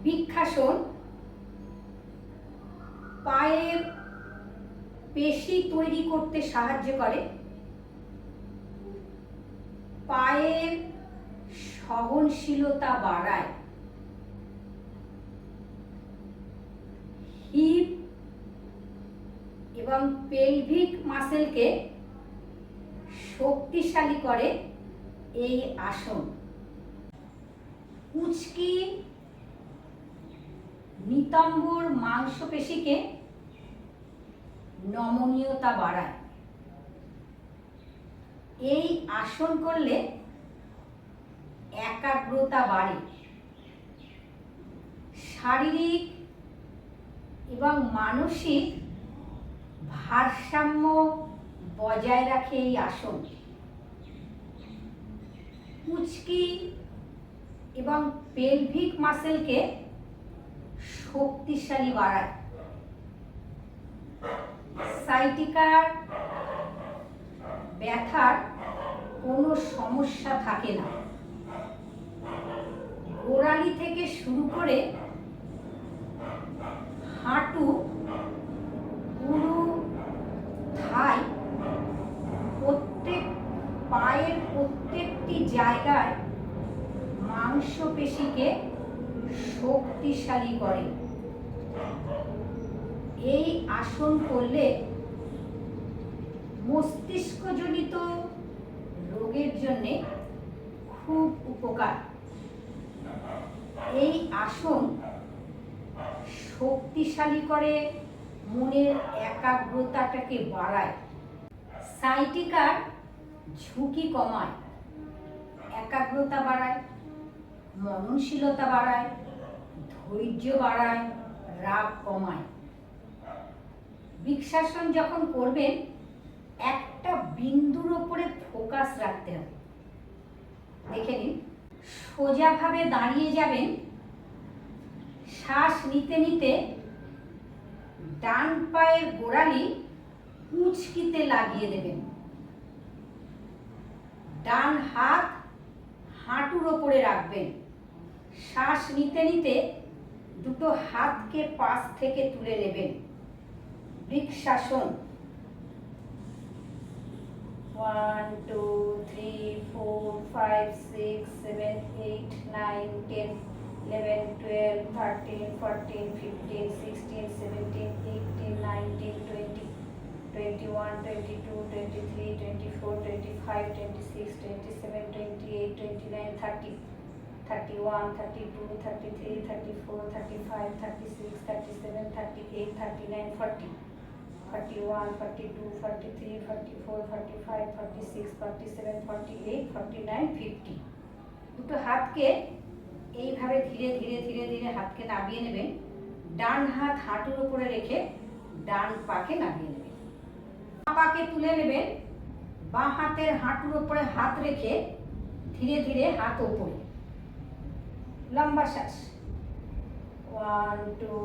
বৃক্ষাসন পায়ের পেশি তৈরি করতে সাহায্য করে, পায়ের সহনশীলতা বাড়ায়, হিপ এবং পেলভিক মাসেলকে শক্তিশালী করে এই আসন। কুঁচকি নিতম্বর মাংসপেশিকে নমনীয়তা বাড়ায়। এই আসন করলে একাগ্রতা বাড়ে, শারীরিক এবং মানসিক ভারসাম্য বজায় রাখে এই আসন। কুঁচকি এবং পেলভিক মাসেলকে শক্তিশালী বাড়ায়। সাইটিকার ব্যথার কোনো সমস্যা থাকে না। গোড়ালি থেকে শুরু করে হাঁটু, পুরো থাই, পায়ের প্রত্যেকটি জায়গায় মাংসপেশিকে শক্তিশালী করে। এই আসন করলে মস্তিষ্কজনিত রোগের জন্য খুব উপকার। এই আসন শক্তিশালী করে, মনের একাগ্রতাটাকে বাড়ায়, সাইটিকার ঝুঁকি কমায়, একাগ্রতা বাড়ায়, মননশীলতা বাড়ায়, ধৈর্য বাড়ায়, রাগ কমায়। বৃক্ষাসন যখন করবেন একটা বিন্দুর ওপরে ফোকাস রাখতে হবে। দেখে নিন, সোজাভাবে দাঁড়িয়ে যাবেন, শ্বাস নিতে নিতে ডান পায়ের গোড়ালি কুঁচকিতে লাগিয়ে দেবেন। ডান হাত হাঁটুর ওপরে রাখবেন। শ্বাস নিতে নিতে দুটো হাতকে পাশ থেকে তুলে নেবেন। বৃক্ষাসন। 1 2 3 4 5 6 7 8 9 10 11 12 13 14 15 16 17 18 19 20 21 22 23 24 25 26 27 28 29 30 31 32 33 34 35 36 37 38 39 40 41 42 43 44 45 46 47 48 49 50। দুটো হাতকে এইভাবে ধীরে ধীরে ধীরে ধীরে হাতকে নামিয়ে নেবেন। ডান হাত হাঁটুর উপরে রেখে ডান পাকে নামিয়ে নেবেন। বাঁ পাকে তুলে নেবেন। বাঁ হাতের হাঁটুর উপরে হাত রেখে ধীরে ধীরে হাত উপরে। লম্বা শ্বাস। 1 2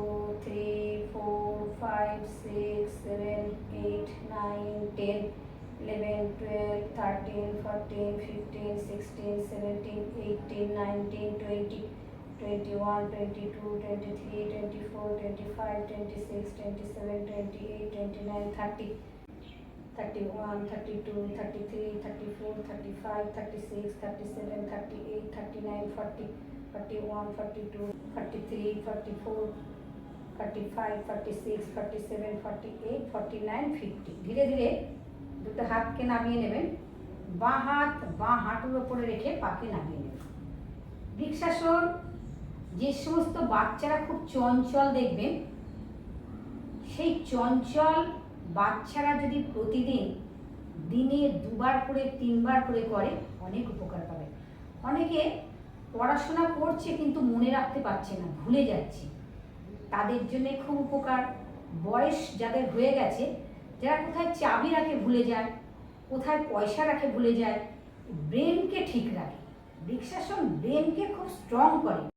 3 4 5 6 7 8 9 10 11 12 13 14 15 16 17 18 19 20 21 22 23 24 25 26 27 28 29 30 31 32 33 34 35 36 37 38 39 40 41 42 43 44 45 46 47 48 49 50। ধীরে ধীরে দুটো হাতকে নামিয়ে নেবেন। বাঁ হাত বাঁ হাঁটুর ওপরে রেখে পাকে নামিয়ে নেবেন। বৃক্ষাসন যে সমস্ত বাচ্চারা খুব চঞ্চল দেখবেন, সেই চঞ্চল বাচ্চারা যদি প্রতিদিন দিনে 2 বার করে 3 বার করে করে অনেক উপকার পাবে। অনেকে পড়াশোনা করছে কিন্তু মনে রাখতে পারছে না, ভুলে যাচ্ছে, তাদের জন্য খুব উপকার। বয়স যাদের হয়ে গেছে, যারা কোথায় চাবি রাখে ভুলে যায়, কোথায় পয়সা রাখে ভুলে যায়, ব্রেনকে ঠিক রাখে। বৃক্ষাসন ব্রেনকে খুব স্ট্রং করে।